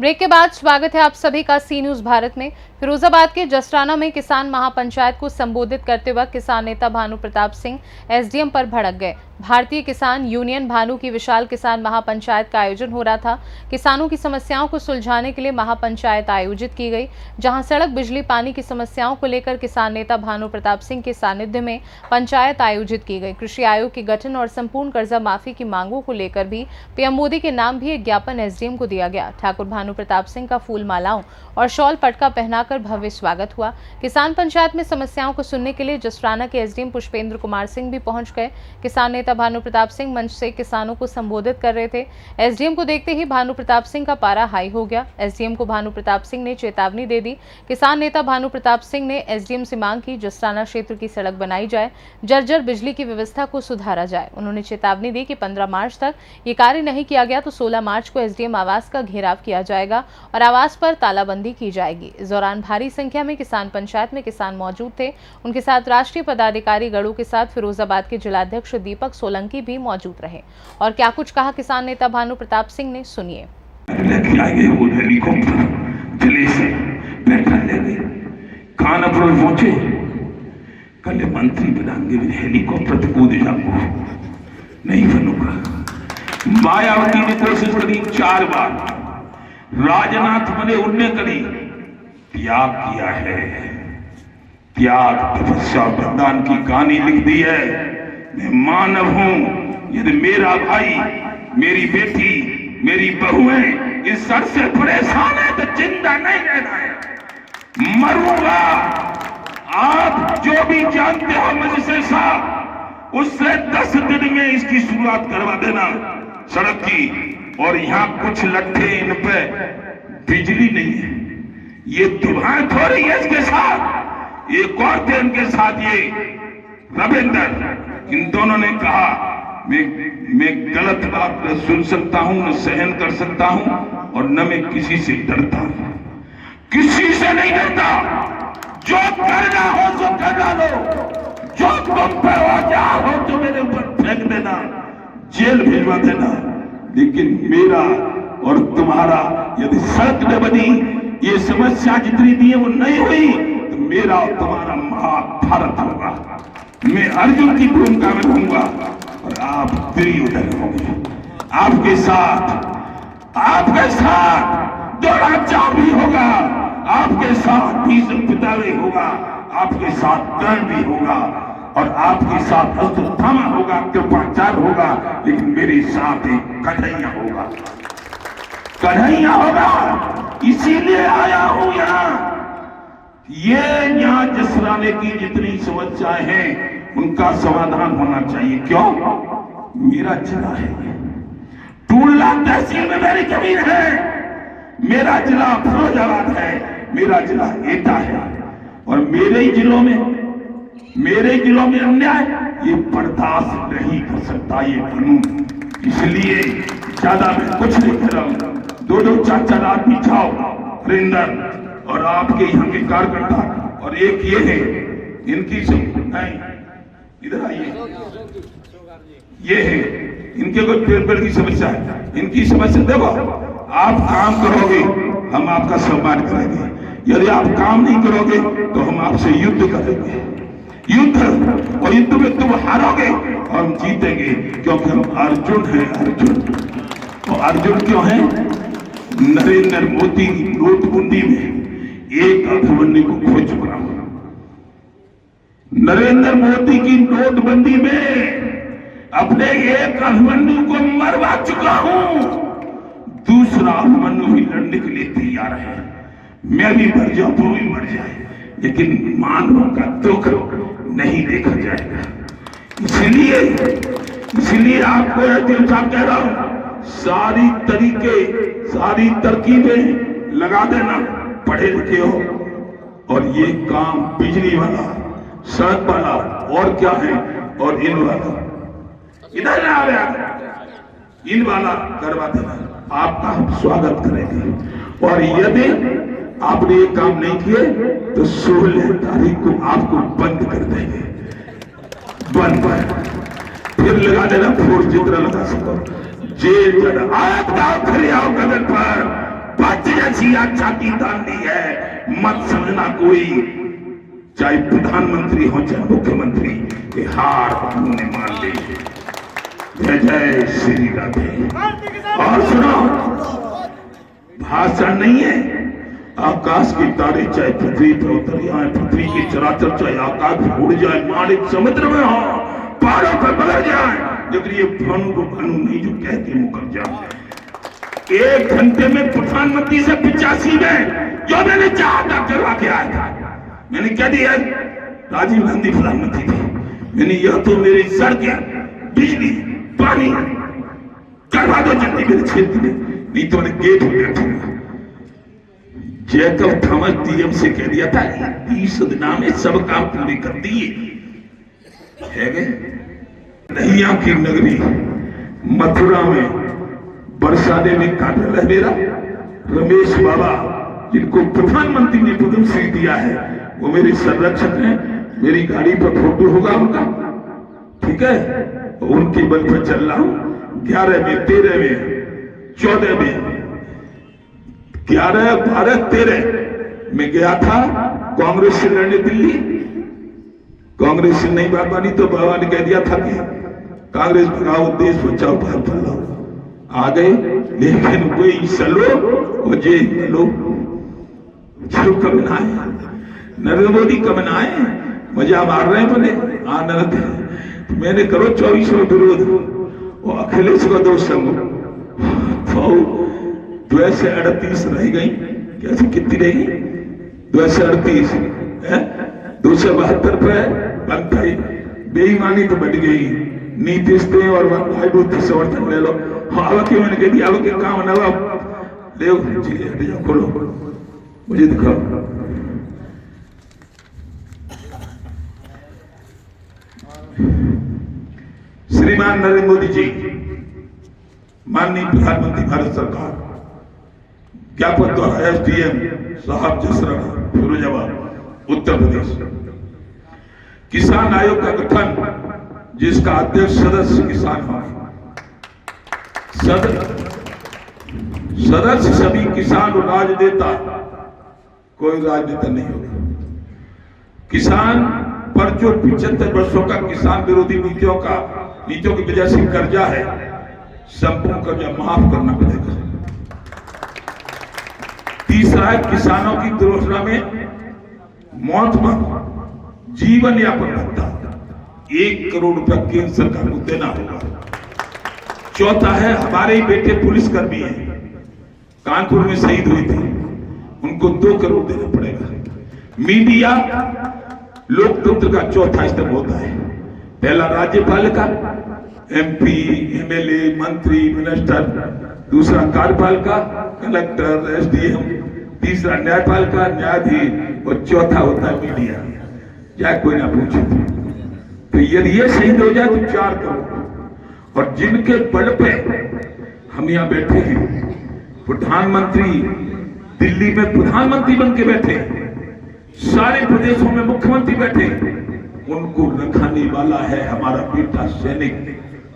Break के बाद स्वागत है आप सभी का सी न्यूज भारत में। फिरोजाबाद के जसराना में किसान महापंचायत को संबोधित करते वक्त किसान नेता भानु प्रताप सिंह एसडीएम पर भड़क गए। भारतीय किसान यूनियन भानु की विशाल किसान महापंचायत का आयोजन हो रहा था। किसानों की समस्याओं को सुलझाने के लिए महापंचायत आयोजित की गई, जहां सड़क, बिजली, पानी की समस्याओं को लेकर किसान नेता भानु प्रताप सिंह के सानिध्य में पंचायत आयोजित की गई। कृषि आयोग के गठन और संपूर्ण कर्जा माफी की मांगों को लेकर भी पीएम मोदी के नाम भी एक ज्ञापन एसडीएम को दिया गया। ठाकुर भानु प्रताप सिंह का फूल मालाओं और शॉल पटका पहनाकर भव्य स्वागत हुआ। किसान पंचायत में समस्याओं को सुनने के लिए जसराना के एसडीएम पुष्पेंद्र कुमार सिंह भी पहुंच गए। किसान नेता भानु प्रताप सिंह मंच से किसानों को संबोधित कर रहे थे। एसडीएम को देखते ही भानु प्रताप सिंह का पारा हाई हो गया। एसडीएम को भानु प्रताप सिंह ने चेतावनी दे दी। किसान नेता भानु प्रताप सिंह ने एसडीएम से मांग की जसराना क्षेत्र की सड़क बनाई जाए, जर्जर बिजली की व्यवस्था को सुधारा जाए। उन्होंने चेतावनी दी कि 15 मार्च तक ये कार्य नहीं किया गया तो 16 मार्च को एसडीएम आवास का घेराव किया जाएगा और आवास पर तालाबंदी की जाएगी। इस दौरान भारी संख्या में किसान पंचायत में किसान मौजूद थे। उनके साथ राष्ट्रीय पदाधिकारी गणों के साथ फिरोजाबाद के जिलाध्यक्ष दीपक सोलंकी भी मौजूद रहे। और क्या कुछ कहा किसान नेता भानु प्रताप सिंह ने, सुनिए। खानापुर पहुंचे, कल मंत्री बनाएंगे, हेलीकॉप्टर कूद जाऊंगा, नहीं बनूंगा। मायावती ने कोशिश करी 4 बार, राजनाथ बने, उनने करी, त्याग किया है, त्याग, तपस्या, बलिदान की कहानी लिख दी है। मैं मानव हूं, यदि मेरा भाई, मेरी बेटी, मेरी बहुएं इस सर से परेशान है तो जिंदा नहीं रहना है, मरूंगा। आप जो भी जानते हो मुझसे साहब, उससे 10 दिन में इसकी शुरुआत करवा देना सड़क की। और यहाँ कुछ लट्ठे, इन पे बिजली नहीं है, ये दुल्हन थोड़ी है इसके साथ। एक और थे इनके साथ, ये रविंदर, इन दोनों ने कहा मैं गलत बात न सुन सकता हूं, न सहन कर सकता हूं, और न मैं किसी से डरता हूं, किसी से नहीं डरता। जो करना हो तो कर डालो, जो तुम पर औजार हो तो मेरे ऊपर फेंक देना, जेल भिजवा देना। लेकिन मेरा और तुम्हारा यदि सड़क न बनी, ये समस्या जितनी दी है वो नहीं हुई, तो मेरा और तुम्हारा महाभारत होगा। मैं अर्जुन की भूमिका में रहूंगा और आप दुर्योधन होंगे। आपके साथ द्रोणाचार्य भी होगा, आपके साथ भीष्म पितामह होगा, आपके साथ कर्ण भी होगा, और आपके साथ अश्वत्थामा होगा, कृपाचार्य होगा, लेकिन मेरे साथ एक कन्हैया होगा, कन्हैया होगा। इसीलिए आया हूं यहाँ। ये यहाँ जसराने की जितनी समस्याएं हैं उनका समाधान होना चाहिए। क्यों? मेरा जिला है, टूडला तहसील में मेरी जमीन है, मेरा जिला फिरोजाबाद है, मेरा जिला एटा है, और मेरे ही जिलों में अन्याय ये बर्दाश्त नहीं कर सकता ये कानून। इसलिए ज्यादा मैं कुछ नहीं कर रहा हूं। 2-2 4-4 आदमी जाओ, हरिंदर और आपके यहाँ के कार्यकर्ता, और एक ये है, इनकी नहीं, इधर आइए, ये है, इनके कोई पेड़ की समस्या है, इनकी समस्या देखो। आप काम करोगे हम आपका सम्मान करेंगे, यदि आप काम नहीं करोगे तो हम आपसे युद्ध करेंगे, युद्ध। और युद्ध में तुम हारोगे और हम जीतेंगे, क्योंकि हम अर्जुन हैं, अर्जुन। और अर्जुन क्यों है? नरेंद्र मोदी की नोटबंदी में एक अभिमन्यु को खो चुका हूं। नरेंद्र मोदी की नोटबंदी में अपने एक अभिमन्यु को मरवा चुका हूं, दूसरा अभिमन्यु भी लड़ने के लिए तैयार है। मैं भी मर जाऊं, वो भी मर जाए, लेकिन मानवों का दुख नहीं देखा जाएगा। इसलिए आपको कह रहा हूं, सारी तरकीबें लगा देना, पढ़े लिखे हो, और ये काम बिजली वाला, सड़क वाला, और क्या है, और इन वाला, इधर ना आवे, इन वाला करवा देना, आपका हम स्वागत करेंगे। और यदि आपने ये काम नहीं किए तो 16 तारीख को आपको बंद कर देंगे, बंद कर, फिर लगा देना फोर्स जितना लगा सको, जेल जाना। आप गाँव खड़े आओ कदम पर, बच जैसी छाती तान दी है। मत समझना कोई, चाहे प्रधानमंत्री हो चाहे मुख्यमंत्री, ये हार उन्होंने मान ली। जय जय श्री राधे। और सुनो, भाषण नहीं है, आकाश के तारे चाहे पृथ्वी पर उतर जाए, पृथ्वी के चराचर चाहे आकाश में उड़ जाए, माणिक समुद्र में हो, पहाड़ों पर बदल जाए, लेकिन ये भानु को भानु नहीं जो कहते मुकर जाए। 1 घंटे में प्रधानमंत्री से 85 में जो मैंने चाहा था करवा के आया था। मैंने क्या दिया? राजीव गांधी प्रधानमंत्री थे, मैंने यह तो मेरी सड़कें, बिजली, पानी करवा दो जल्दी मेरे क्षेत्र में, नहीं तो मैंने गेट हो बैठूंगा। जैकब थॉमस डीएम से कह दिया था 20 दिनों में सब काम पूरे कर दिए है गए। नैया की नगरी मथुरा में वर्षा देवी कार्यालय मेरा रमेश बाबा, जिनको प्रधानमंत्री ने पद्मश्री दिया है, वो मेरे संरक्षक हैं। मेरी गाड़ी पर फोटो होगा उनका, ठीक है? उनके बल पर चल रहा हूं। 11 में 13 में 14 में 11, 12, 13 में गया था कांग्रेस से लड़ने दिल्ली। कांग्रेस से नहीं बात मानी तो बाबा ने कह दिया था कि कांग्रेस भगाओ, देश बचाओ, भारत बचाओ। आ गए, लेकिन वही चलो और जे लो जो कब ना आए, नरेंद्र मोदी कब ना आए, मजा मार रहे हैं बोले आनंद। मैंने करो 24 में विरोध और अखिलेश को 2 संग, तो 238 रह गई। कैसे कितनी रहेगी? 238 है, 272 पे बन गई। बेईमानी तो बढ़ गई। नीतीश थे और भाई समर्थन ले लो। हाँ के मैंने कह दिया के काम ना देव खोलो, मुझे दिखाओ। श्रीमान नरेंद्र मोदी जी, माननीय प्रधानमंत्री भारत सरकार, ज्ञापन द्वारा एसडीएम साहब जसराना फिरोजाबाद उत्तर प्रदेश, किसान आयोग का गठन जिसका अध्यक्ष सदस्य किसान हो, सदस्य सभी किसान और राजनेता, कोई राजनेता नहीं होगा। किसान पर जो 75 वर्षों का किसान विरोधी नीतियों की वजह से कर्जा है, संपूर्ण कर्जा माफ करना पड़ेगा। तीसरा है किसानों की दुर्घटना में मौत पर जीवन यापन भत्ता 1 करोड़ रुपया केंद्र सरकार को देना होगा। चौथा है हमारे ही बेटे पुलिसकर्मी हैं, कानपुर में शहीद हुए थे, उनको 2 करोड़ देना पड़ेगा। मीडिया लोकतंत्र का चौथा स्तंभ होता है। पहला राज्यपालिका, एमपी, एमएलए, मंत्री, मिनिस्टर, दूसरा कार्यपालिका, कलेक्टर, एसडीएम, तीसरा न्यायपालिका, न्यायाधीश, और चौथा होता है मीडिया। चाहे कोई ना पूछे तो यदि ये शहीद हो जाए तो 4 करोड़। और जिनके बल पे हम यहाँ बैठे हैं, प्रधानमंत्री दिल्ली में प्रधानमंत्री बन के बैठे, सारे प्रदेशों में मुख्यमंत्री बैठे, उनको रखाने वाला है हमारा बेटा सैनिक,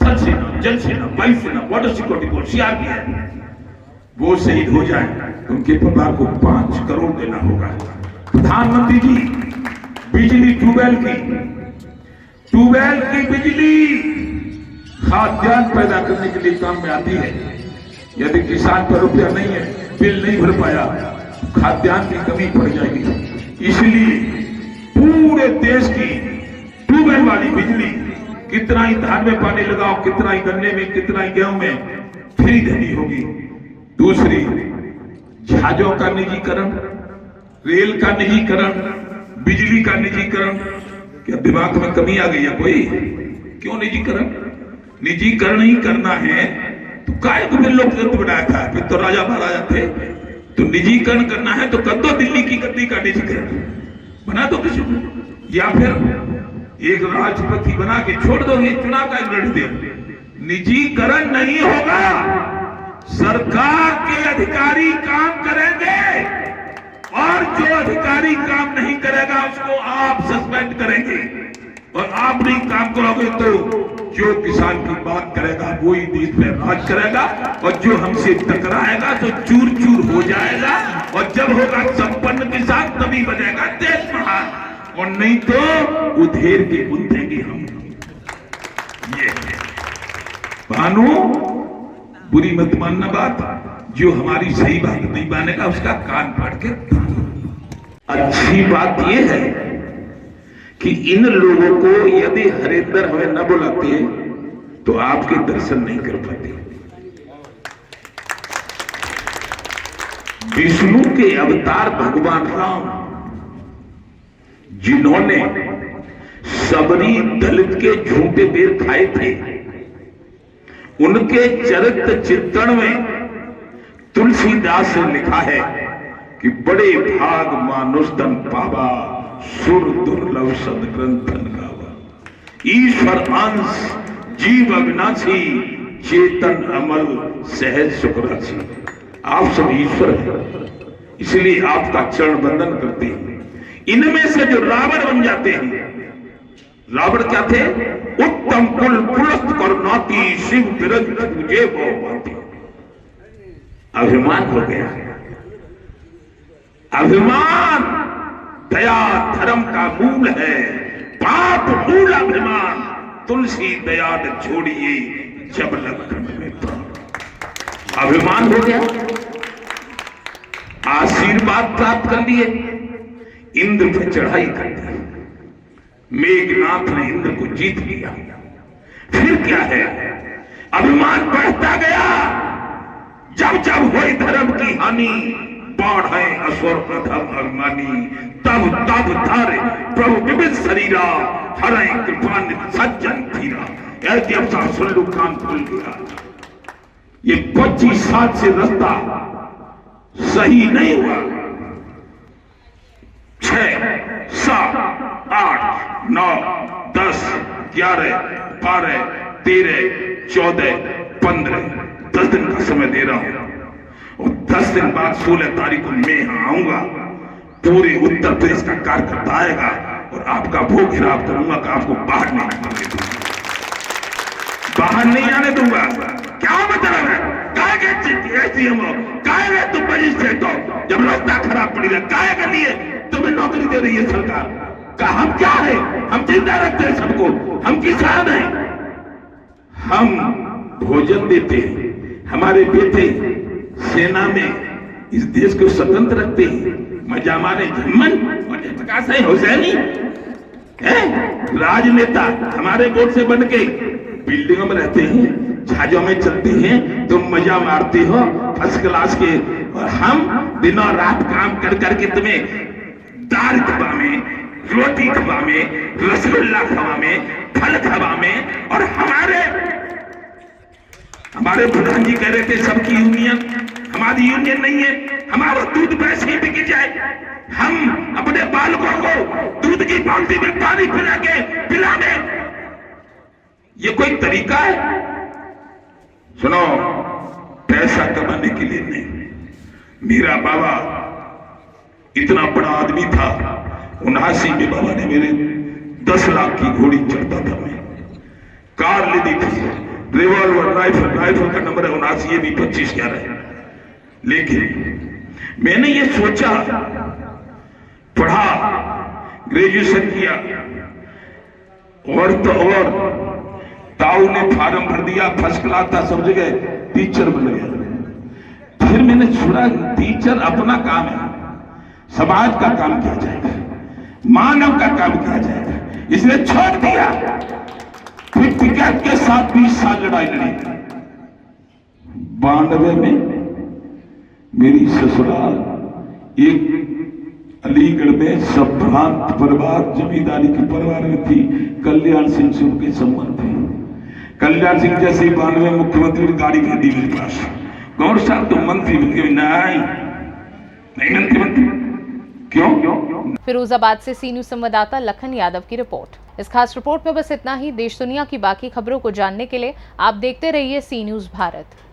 थल सेना, जल सेना, वायु सेना, बॉर्डर सिक्योरिटी फोर्स, सीआरपीएफ। वो शहीद हो जाए उनके परिवार को 5 करोड़ देना होगा। प्रधानमंत्री जी, बिजली ट्यूबवेल की बिजली खाद्यान्न पैदा करने के लिए काम में आती है। यदि किसान पर रुपया नहीं है, बिल नहीं भर पाया, खाद्यान्न की कमी पड़ जाएगी। इसलिए पूरे देश की ट्यूबवेल वाली बिजली, कितना ही धान में पानी लगाओ, कितना ही गन्ने में, कितना ही गेहूं में, फ्री देनी होगी। दूसरी, जहाजों का निजीकरण, रेल का निजीकरण, बिजली का निजीकरण। क्या दिमाग में कमी आ गई है कोई? क्यों निजीकरण ही करना है तो काय को फिर लोकतंत्र बनाया था? फिर तो राजा महाराजा थे। तो निजीकरण करना है तो कर दो दिल्ली की गद्दी का निजीकरण, बना दो किसी को, या फिर एक राष्ट्रपति बना के छोड़ दो, ये चुनाव का लड़ दे। निजीकरण नहीं होगा, सरकार के अधिकारी काम करेंगे और जो अधिकारी काम नहीं करेगा उसको आप सस्पेंड करेंगे, और आप नहीं काम करोगे तो जो किसान की बात करेगा वो ही देश में राज करेगा, और जो हमसे टकराएगा तो चूर चूर हो जाएगा। और जब होगा संपन्न किसान तभी बनेगा देश महान, और नहीं तो उधेर के बुंदेंगे हम। ये भानु, बुरी मत मानना बात, जो हमारी सही बात नहीं मानेगा उसका कान फाड़ के। अच्छी बात यह है कि इन लोगों को यदि हरिद्वार हमें न बुलाते तो आपके दर्शन नहीं कर पाते। विष्णु के अवतार भगवान राम, जिन्होंने सबरी दलित के झूठे बेर खाए थे, उनके चरित्र चित्रण में तुलसीदास ने लिखा है कि बड़े भाग मानुष तन पावा, सुर दुर्लभ सदग्रंथन गावा। ईश्वर अंश जीव अविनाशी, चेतन अमल सहज सुखराशि। आप सब ईश्वर हैं, इसलिए आपका चरण वंदन करते हैं। इनमें से जो रावण बन जाते हैं, रावण क्या थे? उत्तम कुल पुलस्त करनाती, शिव बिरंज पूजे बहुमाती। अभिमान हो गया, अभिमान दया धर्म का मूल है, पाप मूल अभिमान। तुलसी दया न छोड़िए जब लखन में प्राण। अभिमान हो गया, आशीर्वाद प्राप्त कर लिए, इंद्र पे चढ़ाई कर दी, मेघनाथ ने इंद्र को जीत लिया। फिर क्या है? अभिमान बढ़ता गया। जब जब हुई धर्म की हानि, बाढ़े असुर प्रथम अभिमानी, तब तब धारे प्रभु विविध शरीरा, हरे कृपा सज्जन धीरा। ऐसे अवसर सुन लो, कान खुल गया। ये 25 साल से रास्ता सही नहीं हुआ। 6, 7, 8, 9, 10, 11, 12, 13, 14, 15, 10 दिन का समय दे रहा हूं, और 10 दिन बाद 16 तारीख को मैं यहां आऊंगा। पूरे उत्तर प्रदेश का कार्यकर्ता आएगा और आपका भोग हिराव करूंगा कि आपको बाहर नहीं आने दूंगा, बाहर नहीं आने दूंगा। क्या मतलब है? काहे तुम मजिस्ट्रेट हो? जब रास्ता खराब पड़ी है, काहे के लिए तुम्हें नौकरी दे रही है सरकार? का हम क्या है? हम जिंदा रखते हैं सबको, हम किसान हैं, हम भोजन देते हैं, हमारे बेटे सेना में इस देश को स्वतंत्र रखते हैं। मजा मारे झम्मन और जयप्रकाश हुसैनी है राजनेता, हमारे वोट से बन के बिल्डिंगों में रहते हैं, जहाजों में चलते हैं, तुम मजा मारते हो फर्स्ट क्लास के, और हम दिनों रात काम कर करके तुम्हें दाल खवा में, रोटी खवा में, रसगुल्ला खवा में, फल खवा में। और हमारे प्रधान जी कह रहे थे सबकी यूनियन, हमारी यूनियन नहीं है, हमारा दूध वैसे ही बिक जाए। हम अपने बालकों को दूध की बाल्टी में पानी पिला दें, ये कोई तरीका है? सुनो, पैसा कमाने के लिए नहीं। मेरा बाबा इतना बड़ा आदमी था, 79 में बाबा ने मेरे 10 लाख की घोड़ी चढ़ता था, मैं कार ले दी थी, रिवॉल्वर, राइफल का नंबर है 79, ये भी 2511 है। लेकिन मैंने ये सोचा, पढ़ा, ग्रेजुएशन किया, और तो और ताऊ ने फार्म भर दिया, फर्स्ट क्लास था, सब जगह टीचर बन गया। फिर मैंने छोड़ा, टीचर अपना काम है, समाज का काम किया जाएगा, मानव का काम किया जाएगा, इसलिए छोड़ दिया। फिर टिकट के साथ 20 साल लड़ाई लड़ी। 92 में मेरी ससुराल एक अलीगढ़ में संभ्रांत परिवार, जमींदारी के परिवार में थी, कल्याण सिंह से उनके संबंध थे। कल्याण सिंह जैसे 92 मुख्यमंत्री ने गाड़ी भेज दी मेरे पास, गौर साहब तुम मंत्री बन गए। नहीं मंत्री क्यों? फिरोजाबाद से सी न्यूज संवाददाता लखन यादव की रिपोर्ट। इस खास रिपोर्ट में बस इतना ही। देश दुनिया की बाकी खबरों को जानने के लिए आप देखते रहिए सी न्यूज भारत।